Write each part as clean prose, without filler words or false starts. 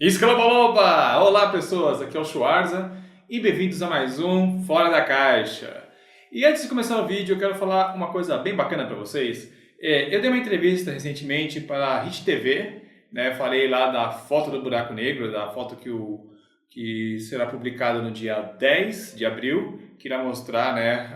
Iscaloboloba! Olá pessoas, aqui é o Schwarza e bem-vindos a mais um Fora da Caixa. E antes de começar o vídeo eu quero falar uma coisa bem bacana para vocês. Eu dei uma entrevista recentemente para a Hit TV, né? Falei lá da foto do buraco negro, da foto que será publicada no dia 10 de abril, que irá mostrar, né,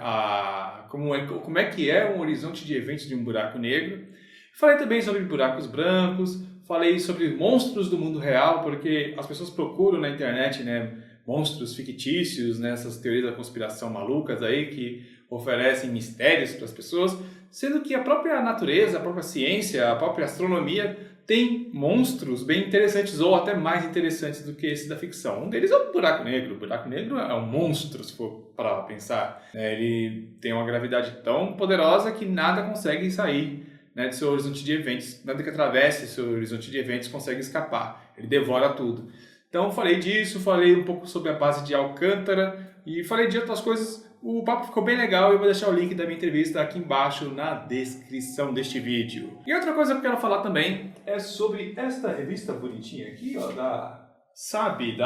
como é que é um horizonte de eventos de um buraco negro. Falei também sobre buracos brancos, falei sobre monstros do mundo real, porque as pessoas procuram na internet, né, monstros fictícios, né, essas teorias da conspiração malucas aí que oferecem mistérios para as pessoas, sendo que a própria natureza, a própria ciência, a própria astronomia tem monstros bem interessantes ou até mais interessantes do que esse da ficção. Um deles é o buraco negro. O buraco negro é um monstro, se for para pensar. Ele tem uma gravidade tão poderosa que nada consegue sair, né, do seu horizonte de eventos. Nada que atravesse seu horizonte de eventos consegue escapar. Ele devora tudo. Então falei disso, falei um pouco sobre a base de Alcântara e falei de outras coisas. O papo ficou bem legal e eu vou deixar o link da minha entrevista aqui embaixo na descrição deste vídeo. E outra coisa que eu quero falar também é sobre esta revista bonitinha aqui, ó, da SAB,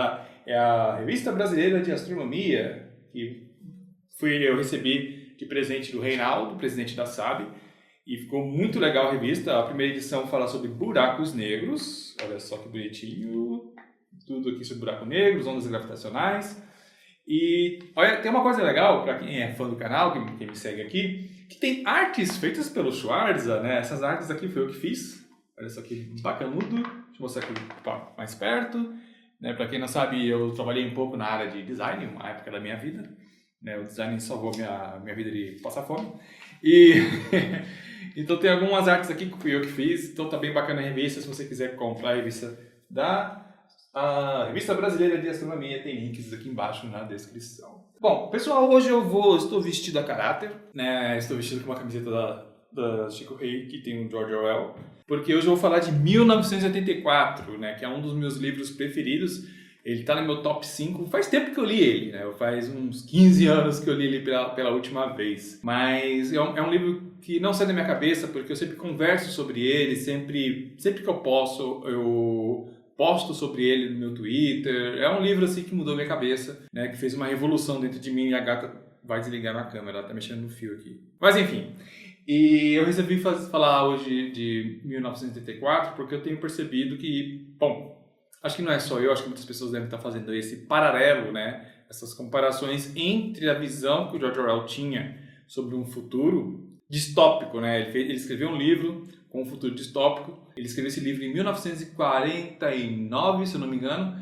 é a Revista Brasileira de Astronomia, que eu recebi de presente do Reinaldo, presidente da SAB. E ficou muito legal a revista. A primeira edição fala sobre buracos negros. Olha só que bonitinho. Tudo aqui sobre buracos negros, ondas gravitacionais. E olha, tem uma coisa legal para quem é fã do canal, quem me segue aqui, que tem artes feitas pelo Schwarza, né? Essas artes aqui foi eu que fiz. Olha só que bacanudo. Deixa eu mostrar aqui mais perto. Né? Para quem não sabe, eu trabalhei um pouco na área de design, uma época da minha vida. Né? O design salvou minha vida de passar fome. E então tem algumas artes aqui que fui eu que fiz, então tá bem bacana a revista. Se você quiser comprar a revista a Revista Brasileira de Astronomia, tem links aqui embaixo na descrição. Bom, pessoal, hoje estou vestido a caráter, né? Estou vestido com uma camiseta da Chico Rei, que tem o George Orwell, porque hoje eu vou falar de 1984, né? Que é um dos meus livros preferidos. Ele está no meu top 5, faz tempo que eu li ele, né? Faz uns 15 anos que eu li ele pela última vez. Mas é um livro que não sai da minha cabeça, porque eu sempre converso sobre ele, sempre que eu posso, eu posto sobre ele no meu Twitter. É um livro assim que mudou minha cabeça, né? Que fez uma revolução dentro de mim, e a gata vai desligar na câmera, ela tá mexendo no fio aqui. Mas enfim, e eu resolvi falar hoje de 1984 porque eu tenho percebido que, bom, acho que não é só eu, acho que muitas pessoas devem estar fazendo esse paralelo, né? Essas comparações entre a visão que o George Orwell tinha sobre um futuro distópico, né? Ele escreveu um livro com um futuro distópico. Ele escreveu esse livro em 1949, se eu não me engano.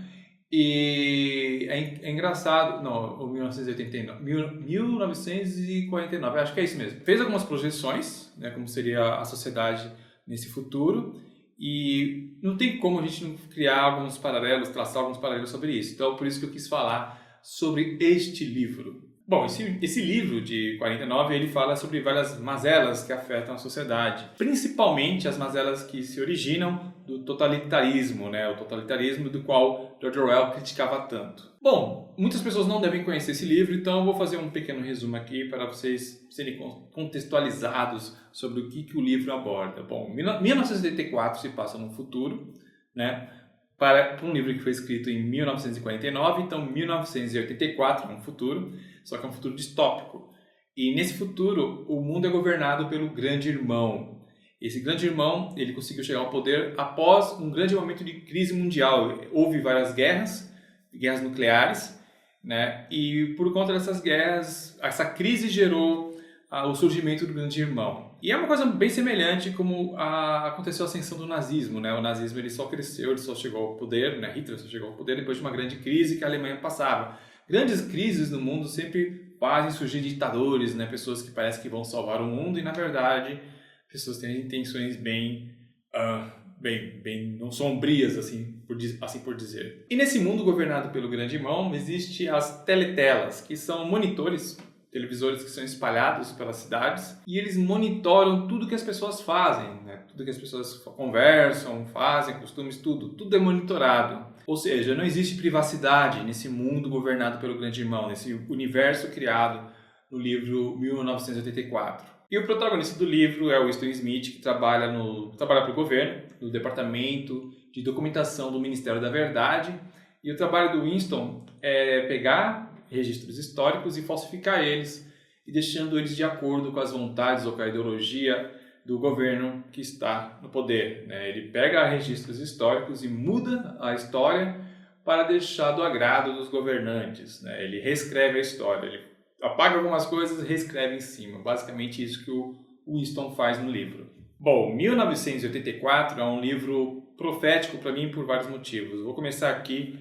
E é engraçado, não, ou 1989, 1949, acho que é isso mesmo. Fez algumas projeções, né? Como seria a sociedade nesse futuro. E não tem como a gente não criar alguns paralelos, traçar alguns paralelos sobre isso. Então, por isso que eu quis falar sobre este livro. Bom, esse livro de 49, ele fala sobre várias mazelas que afetam a sociedade. Principalmente as mazelas que se originam do totalitarismo, né? O totalitarismo do qual George Orwell criticava tanto. Bom, muitas pessoas não devem conhecer esse livro, então eu vou fazer um pequeno resumo aqui para vocês serem contextualizados sobre o que o livro aborda. Bom, 1984 se passa no futuro, né? Para um livro que foi escrito em 1949, então 1984 é um futuro, só que é um futuro distópico. E nesse futuro, o mundo é governado pelo Grande Irmão. Esse Grande Irmão, ele conseguiu chegar ao poder após um grande momento de crise mundial. Houve várias guerras nucleares, né? E por conta dessas guerras, essa crise gerou o surgimento do Grande Irmão. E é uma coisa bem semelhante como aconteceu a ascensão do nazismo, né? O nazismo ele só cresceu, ele só chegou ao poder, né? Hitler só chegou ao poder depois de uma grande crise que a Alemanha passava. Grandes crises no mundo sempre fazem surgir ditadores, né? Pessoas que parecem que vão salvar o mundo e, na verdade, pessoas têm intenções bem não sombrias, assim por dizer. E nesse mundo governado pelo Grande Irmão, existem as teletelas, que são monitores, televisores que são espalhados pelas cidades, e eles monitoram tudo que as pessoas fazem, né? Tudo que as pessoas conversam, fazem, costumes, tudo é monitorado. Ou seja, não existe privacidade nesse mundo governado pelo Grande Irmão, nesse universo criado no livro 1984. E o protagonista do livro é o Winston Smith, que trabalha para o governo, no Departamento de Documentação do Ministério da Verdade. E o trabalho do Winston é pegar registros históricos e falsificar eles, e deixando eles de acordo com as vontades ou com a ideologia do governo que está no poder, né? Ele pega registros históricos e muda a história para deixar do agrado dos governantes, né? Ele reescreve a história, ele apaga algumas coisas e reescreve em cima. Basicamente isso que o Winston faz no livro. Bom, 1984 é um livro profético para mim por vários motivos. Vou começar aqui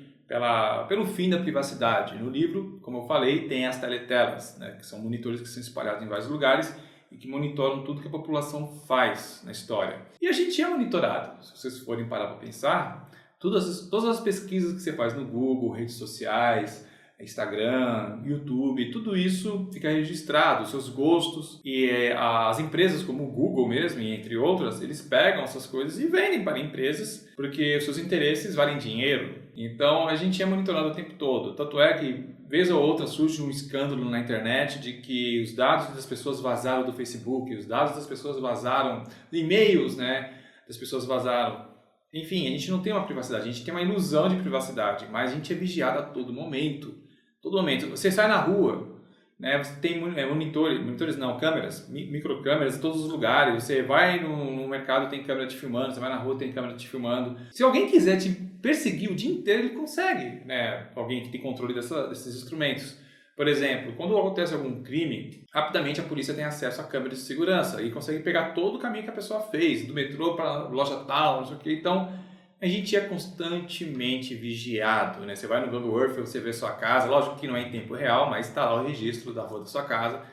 pelo fim da privacidade. No livro, como eu falei, tem as teletelas, né? Que são monitores que são espalhados em vários lugares e que monitoram tudo que a população faz na história. E a gente é monitorado. Se vocês forem parar para pensar, todas as pesquisas que você faz no Google, redes sociais, Instagram, YouTube, tudo isso fica registrado, os seus gostos. E as empresas como o Google mesmo, e entre outras, eles pegam essas coisas e vendem para empresas porque os seus interesses valem dinheiro. Então a gente é monitorado o tempo todo. Tanto é que, vez ou outra, surge um escândalo na internet de que os dados das pessoas vazaram do Facebook, os dados das pessoas vazaram, e-mails, né, das pessoas vazaram. Enfim, a gente não tem uma privacidade, a gente tem uma ilusão de privacidade, mas a gente é vigiado a todo momento. Todo momento. Você sai na rua, né, você tem monitores não, câmeras, microcâmeras em todos os lugares. Você vai no mercado, tem câmera te filmando, você vai na rua, tem câmera te filmando. Se alguém quiser te perseguir o dia inteiro, ele consegue, né? Alguém que tem controle desses instrumentos. Por exemplo, quando acontece algum crime, rapidamente a polícia tem acesso a câmeras de segurança e consegue pegar todo o caminho que a pessoa fez, do metrô para a loja tal, não sei o que. Então, a gente é constantemente vigiado, né? Você vai no Google Earth, você vê sua casa, lógico que não é em tempo real, mas está lá o registro da rua da sua casa.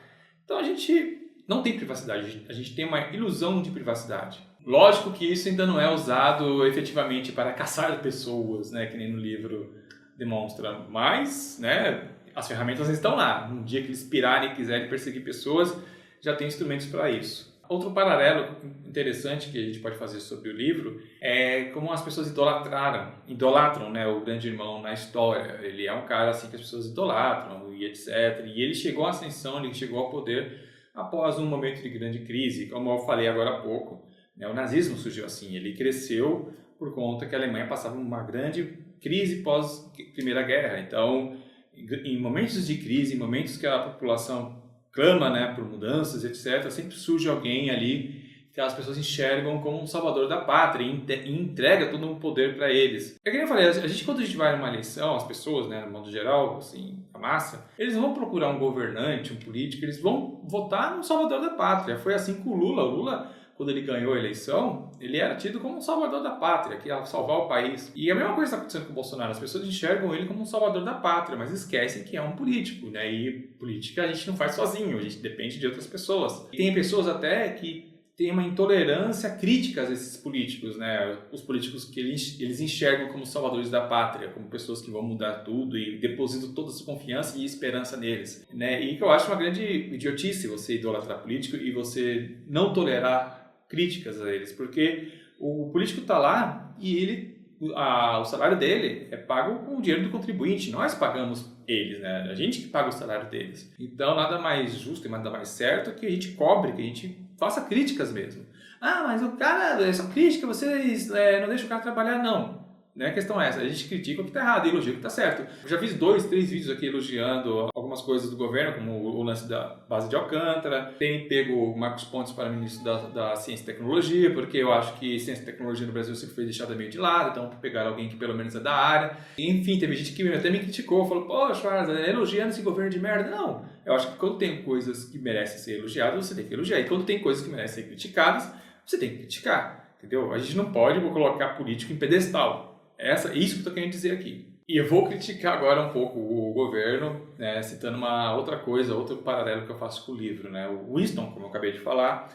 Então, a gente não tem privacidade, a gente tem uma ilusão de privacidade. Lógico que isso ainda não é usado efetivamente para caçar pessoas, né, que nem no livro demonstra, mas, né, as ferramentas estão lá. No dia que eles pirarem e quiserem perseguir pessoas, já tem instrumentos para isso. Outro paralelo interessante que a gente pode fazer sobre o livro é como as pessoas idolatram, né, o grande irmão na história. Ele é um cara assim que as pessoas idolatram e etc. E ele chegou à ascensão, ele chegou ao poder após um momento de grande crise, como eu falei agora há pouco. O nazismo surgiu assim, ele cresceu por conta que a Alemanha passava uma grande crise pós-Primeira Guerra. Então, em momentos de crise, em momentos que a população clama, né, por mudanças, etc., sempre surge alguém ali que as pessoas enxergam como um salvador da pátria e entrega todo o poder para eles. É que nem eu falei, quando a gente vai numa eleição, as pessoas, né, no modo geral, assim, a massa, eles vão procurar um governante, um político, eles vão votar no salvador da pátria. Foi assim com o Lula, quando ele ganhou a eleição, ele era tido como um salvador da pátria, que ia salvar o país. E a mesma coisa está acontecendo com o Bolsonaro. As pessoas enxergam ele como um salvador da pátria, mas esquecem que é um político, né? E política a gente não faz sozinho, a gente depende de outras pessoas. E tem pessoas até que têm uma intolerância crítica a esses políticos, né? Os políticos que eles enxergam como salvadores da pátria, como pessoas que vão mudar tudo e depositam toda a sua confiança e esperança neles, né? E que eu acho uma grande idiotice você idolatrar político e você não tolerar críticas a eles, porque o político está lá e o salário dele é pago com o dinheiro do contribuinte, nós pagamos eles, né? A gente que paga o salário deles. Então nada mais justo e nada mais certo que a gente cobre, que a gente faça críticas mesmo. Ah, mas o cara, essa crítica, vocês não deixam o cara trabalhar, não. Não é a questão essa, a gente critica o que está errado e elogia o que está certo. Eu já fiz 2, 3 vídeos aqui elogiando algumas coisas do governo, como o lance da base de Alcântara. Tenho pego o Marcos Pontes para ministro da Ciência e Tecnologia, porque eu acho que Ciência e Tecnologia no Brasil sempre foi deixada meio de lado, então pegar alguém que pelo menos é da área. Enfim, teve gente que até me criticou, falou, pô, Schwarz, elogiando esse governo de merda. Não, eu acho que quando tem coisas que merecem ser elogiadas, você tem que elogiar. E quando tem coisas que merecem ser criticadas, você tem que criticar, entendeu? A gente não pode colocar político em pedestal. Isso que eu estou querendo dizer aqui. E eu vou criticar agora um pouco o governo, né, citando uma outra coisa, outro paralelo que eu faço com o livro, né? O Winston, como eu acabei de falar,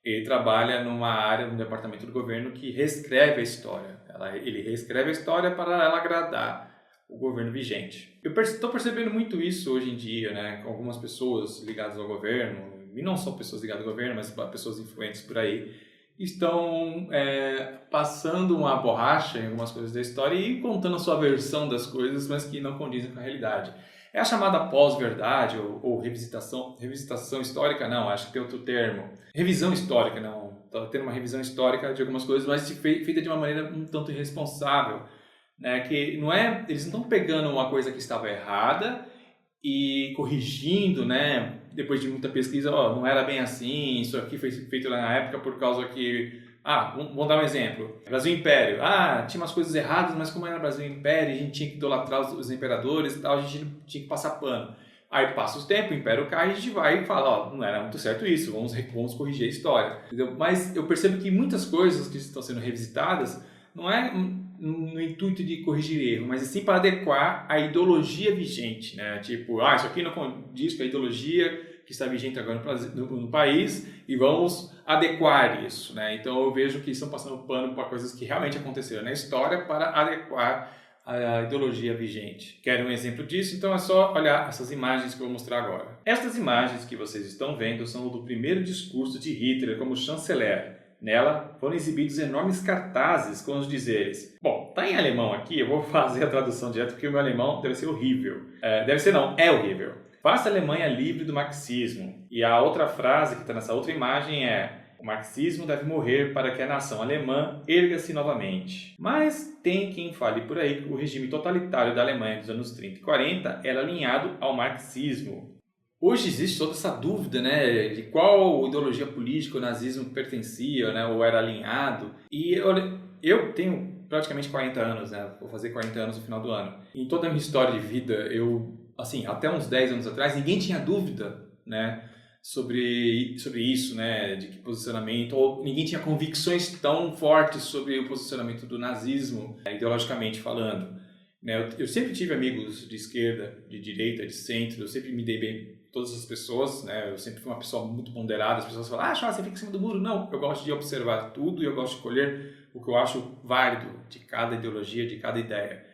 ele trabalha numa área, num departamento do governo que reescreve a história. Ele reescreve a história para ela agradar o governo vigente. Eu estou percebendo muito isso hoje em dia, né, com algumas pessoas ligadas ao governo, e não só pessoas ligadas ao governo, mas pessoas influentes por aí, estão passando uma borracha em algumas coisas da história e contando a sua versão das coisas, mas que não condizem com a realidade. É a chamada pós-verdade ou revisitação histórica, não, acho que tem outro termo. Revisão histórica, não. Está tendo uma revisão histórica de algumas coisas, mas feita de uma maneira um tanto irresponsável, né? Que não é, eles não estão pegando uma coisa que estava errada e corrigindo, né? Depois de muita pesquisa, ó, não era bem assim, isso aqui foi feito na época por causa que... vamos dar um exemplo. Brasil Império. Tinha umas coisas erradas, mas como era Brasil Império, a gente tinha que idolatrar os imperadores e tal, a gente tinha que passar pano. Aí passa o tempo, o Império cai, a gente vai e fala, não era muito certo isso, vamos corrigir a história. Entendeu? Mas eu percebo que muitas coisas que estão sendo revisitadas não é no intuito de corrigir erro, mas sim para adequar a ideologia vigente, né? Tipo, isso aqui não condiz com a ideologia que está vigente agora no país e vamos adequar isso, né? Então eu vejo que estão passando pano para coisas que realmente aconteceram na história para adequar a ideologia vigente. Querem um exemplo disso? Então é só olhar essas imagens que eu vou mostrar agora. Estas imagens que vocês estão vendo são do primeiro discurso de Hitler como chanceler. Nela foram exibidos enormes cartazes com os dizeres. Bom, tá em alemão aqui, eu vou fazer a tradução direto porque o meu alemão deve ser horrível. É horrível. Faça a Alemanha livre do marxismo. E a outra frase que está nessa outra imagem é: o marxismo deve morrer para que a nação alemã erga-se novamente. Mas tem quem fale por aí que o regime totalitário da Alemanha dos anos 30 e 40 era alinhado ao marxismo. Hoje existe toda essa dúvida, né, de qual ideologia política o nazismo pertencia, né, ou era alinhado. E eu tenho praticamente 40 anos, né, vou fazer 40 anos no final do ano. Em toda a minha história de vida, até uns 10 anos atrás, ninguém tinha dúvida, né, sobre isso, né, de que posicionamento, ou ninguém tinha convicções tão fortes sobre o posicionamento do nazismo, ideologicamente falando. Eu sempre tive amigos de esquerda, de direita, de centro, eu sempre me dei bem com todas as pessoas, né? Eu sempre fui uma pessoa muito ponderada, as pessoas falam, você fica em cima do muro. Não, eu gosto de observar tudo e eu gosto de colher o que eu acho válido de cada ideologia, de cada ideia.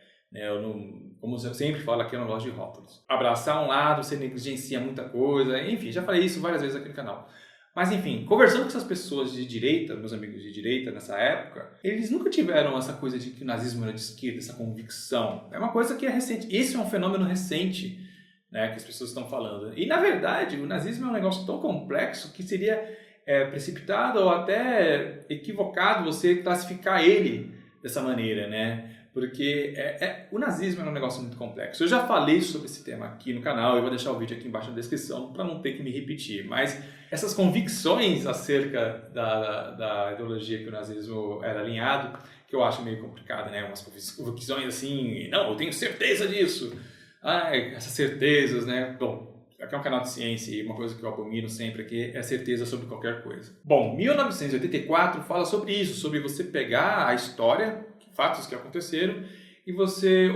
Como eu sempre falo aqui, eu não gosto de rótulos. Abraçar um lado, você negligencia muita coisa, enfim, já falei isso várias vezes aqui no canal. Mas enfim, conversando com essas pessoas de direita, meus amigos de direita nessa época, eles nunca tiveram essa coisa de que o nazismo era de esquerda, essa convicção. É uma coisa que é recente. Esse é um fenômeno recente, né, que as pessoas estão falando. E na verdade, o nazismo é um negócio tão complexo que seria precipitado ou até equivocado você classificar ele dessa maneira, né? Porque o nazismo é um negócio muito complexo. Eu já falei sobre esse tema aqui no canal, eu vou deixar o vídeo aqui embaixo na descrição para não ter que me repetir. Mas essas convicções acerca da ideologia que o nazismo era alinhado, que eu acho meio complicado, né? Umas convicções assim, não, eu tenho certeza disso. Essas certezas, né? Bom, aqui é um canal de ciência e uma coisa que eu abomino sempre aqui é certeza sobre qualquer coisa. Bom, 1984 fala sobre isso, sobre você pegar a história, fatos que aconteceram, e você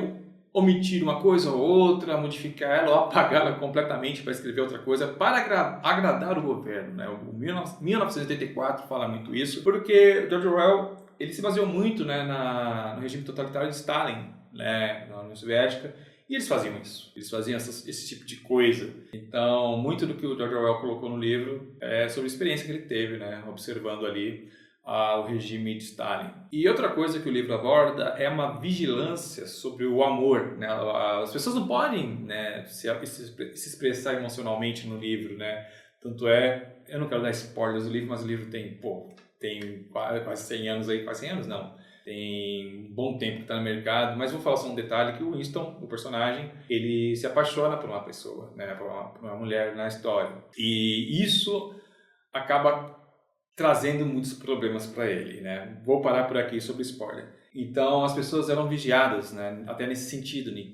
omitir uma coisa ou outra, modificar ela ou apagá-la completamente para escrever outra coisa para agradar o governo, né? O 1984 fala muito isso, porque George Orwell ele se baseou muito, né, no regime totalitário de Stalin, né, na União Soviética, e eles faziam isso, eles faziam esse tipo de coisa. Então, muito do que o George Orwell colocou no livro é sobre a experiência que ele teve, né, observando ali o regime de Stalin. E outra coisa que o livro aborda é uma vigilância sobre o amor, né? As pessoas não podem, né, se expressar emocionalmente no livro, né? Tanto eu não quero dar spoilers do livro, mas o livro tem quase 100 anos aí, quase 100 anos não, tem um bom tempo que está no mercado, mas vou falar só um detalhe, que o Winston, o personagem, ele se apaixona por uma pessoa, né, por uma mulher na história. E isso acaba trazendo muitos problemas para ele, né? Vou parar por aqui sobre spoiler. Então, as pessoas eram vigiadas, né? Até nesse sentido, de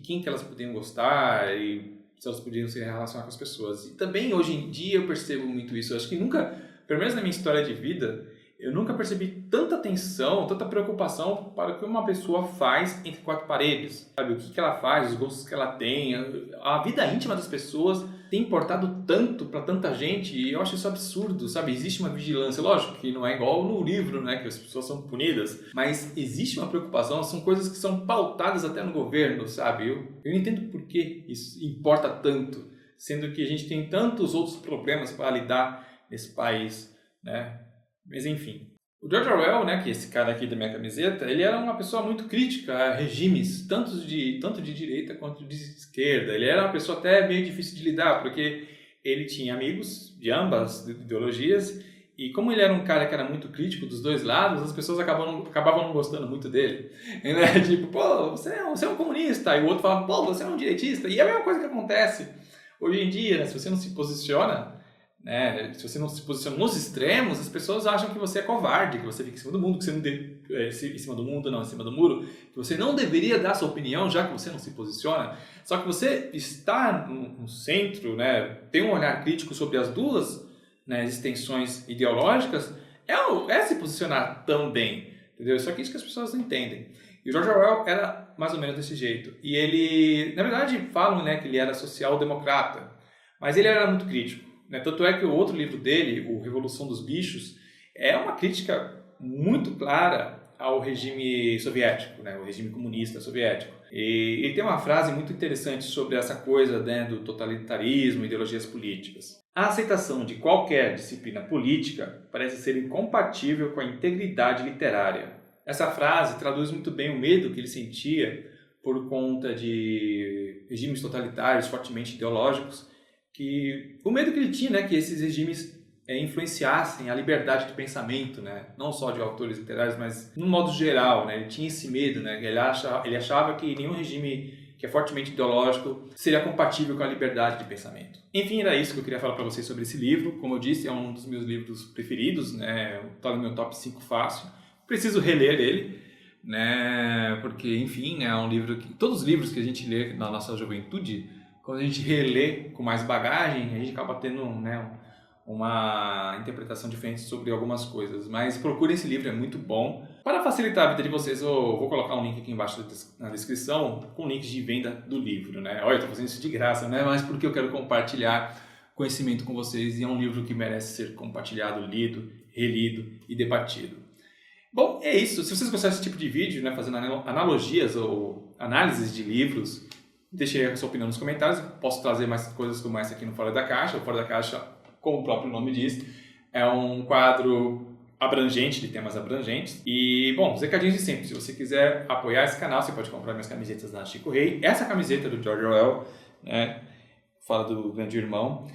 quem que elas podiam gostar e se elas podiam se relacionar com as pessoas. E também, hoje em dia, eu percebo muito isso. Eu acho que nunca, pelo menos na minha história de vida, eu nunca percebi tanta atenção, tanta preocupação para o que uma pessoa faz entre quatro paredes. Sabe? O que ela faz, os gostos que ela tem, a vida íntima das pessoas tem importado tanto para tanta gente e eu acho isso absurdo, sabe? Existe uma vigilância, lógico que não é igual no livro, né, que as pessoas são punidas, mas existe uma preocupação, são coisas que são pautadas até no governo, sabe? Eu não entendo por que isso importa tanto, sendo que a gente tem tantos outros problemas para lidar nesse país, né? Mas enfim. O George Orwell, né, que é esse cara aqui da minha camiseta, ele era uma pessoa muito crítica a regimes, tanto de direita quanto de esquerda. Ele era uma pessoa até meio difícil de lidar, porque ele tinha amigos de ambas ideologias, e como ele era um cara que era muito crítico dos dois lados, as pessoas acabavam não gostando muito dele. E, né, tipo, pô, você é um comunista, e o outro falava, pô, você é um direitista. E é a mesma coisa que acontece hoje em dia, né, se você não se posiciona, né, se você não se posiciona nos extremos, as pessoas acham que você é covarde, que você fica em cima do mundo, que você não deve, em cima do mundo, não, em cima do muro, que você não deveria dar sua opinião, já que você não se posiciona. Só que você está no centro, né, tem um olhar crítico sobre as duas, né, extensões ideológicas, é se posicionar também, entendeu? Só que isso que as pessoas não entendem. E o George Orwell era mais ou menos desse jeito. E ele, na verdade, falam, né, que ele era social-democrata, mas ele era muito crítico. Né? Tanto é que o outro livro dele, o Revolução dos Bichos, é uma crítica muito clara ao regime soviético, né? O regime comunista soviético. E ele tem uma frase muito interessante sobre essa coisa, né, do totalitarismo e ideologias políticas. A aceitação de qualquer disciplina política parece ser incompatível com a integridade literária. Essa frase traduz muito bem o medo que ele sentia por conta de regimes totalitários fortemente ideológicos, que o medo que ele tinha, né, que esses regimes influenciassem a liberdade de pensamento, né, não só de autores literários, mas no modo geral, né, ele tinha esse medo, né, ele achava que nenhum regime que é fortemente ideológico seria compatível com a liberdade de pensamento. Enfim, era isso que eu queria falar para vocês sobre esse livro. Como eu disse, é um dos meus livros preferidos, né, está no meu top 5 fácil. Preciso reler ele, né, porque, enfim, é um livro que todos os livros que a gente lê na nossa juventude, quando a gente relê com mais bagagem, a gente acaba tendo, né, uma interpretação diferente sobre algumas coisas. Mas procure esse livro, é muito bom. Para facilitar a vida de vocês, eu vou colocar um link aqui embaixo na descrição com links de venda do livro, né? Olha, eu estou fazendo isso de graça, né? Mas porque eu quero compartilhar conhecimento com vocês e é um livro que merece ser compartilhado, lido, relido e debatido. Bom, é isso. Se vocês gostaram desse tipo de vídeo, né, fazendo analogias ou análises de livros, deixe aí a sua opinião nos comentários. Eu posso trazer mais coisas como essa aqui no Fora da Caixa. O Fora da Caixa, como o próprio nome diz, é um quadro abrangente, de temas abrangentes. E, bom, os recadinhos de sempre. Se você quiser apoiar esse canal, você pode comprar minhas camisetas na Chico Rei. Essa camiseta do George Orwell, né, fala do Grande Irmão,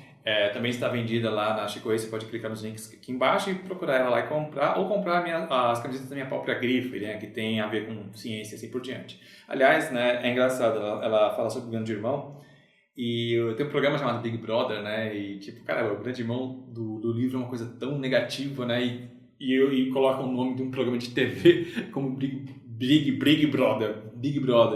também está vendida lá na Chico Rei. Você pode clicar nos links aqui embaixo e procurar ela lá e comprar. Ou comprar as camisetas da minha própria grife, né, que tem a ver com ciência e assim por diante. Aliás, né, é engraçado, ela fala sobre o Grande Irmão. E eu tenho um programa chamado Big Brother, né? E tipo, cara, o Grande Irmão do livro é uma coisa tão negativa, né? E coloca o nome de um programa de TV como Big Brother.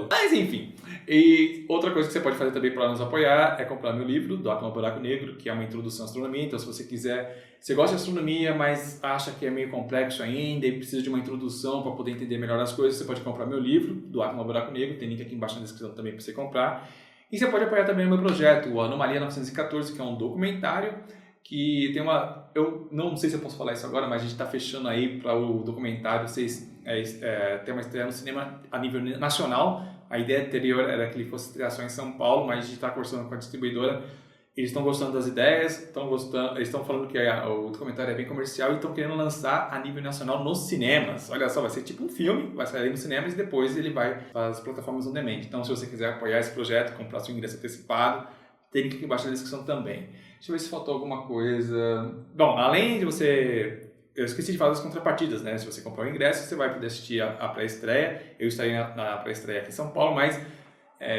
Mas enfim. E outra coisa que você pode fazer também para nos apoiar é comprar meu livro, Do Átomo ao Buraco Negro, que é uma introdução à astronomia. Então, se você quiser, você gosta de astronomia, mas acha que é meio complexo ainda e precisa de uma introdução para poder entender melhor as coisas, você pode comprar meu livro, Do Átomo ao Buraco Negro. Tem link aqui embaixo na descrição também para você comprar. E você pode apoiar também o meu projeto, o Anomalia 914, que é um documentário que tem uma... Eu não sei se eu posso falar isso agora, mas a gente está fechando aí para o documentário ter uma estreia no cinema a nível nacional. A ideia anterior era que ele fosse estrear só em São Paulo, mas a gente está conversando com a distribuidora. Eles estão gostando das ideias, eles estão falando que o documentário é bem comercial e estão querendo lançar a nível nacional nos cinemas. Olha só, vai ser tipo um filme, vai sair nos cinemas e depois ele vai para as plataformas on demand. Então, se você quiser apoiar esse projeto, comprar seu ingresso antecipado, tem link aqui embaixo na descrição também. Deixa eu ver se faltou alguma coisa. Bom, além de você... Eu esqueci de falar das contrapartidas, né? Se você comprar o ingresso, você vai poder assistir a pré-estreia. Eu estarei na pré-estreia aqui em São Paulo, mas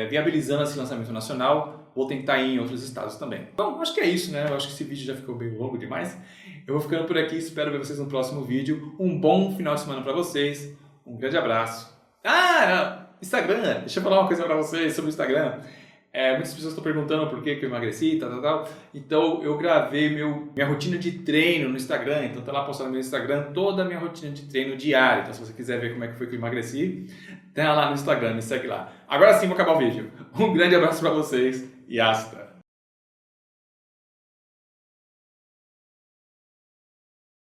viabilizando esse lançamento nacional, vou tentar ir em outros estados também. Bom, acho que é isso, né? Eu acho que esse vídeo já ficou bem longo demais. Eu vou ficando por aqui, espero ver vocês no próximo vídeo. Um bom final de semana para vocês. Um grande abraço. Instagram! Deixa eu falar uma coisa para vocês sobre o Instagram. Muitas pessoas estão perguntando por que eu emagreci, tal. Então, eu gravei minha rotina de treino no Instagram. Então, tá lá postando no meu Instagram toda a minha rotina de treino diária. Então, se você quiser ver como é que foi que eu emagreci, tá lá no Instagram, me segue lá. Agora sim, vou acabar o vídeo. Um grande abraço para vocês e hasta!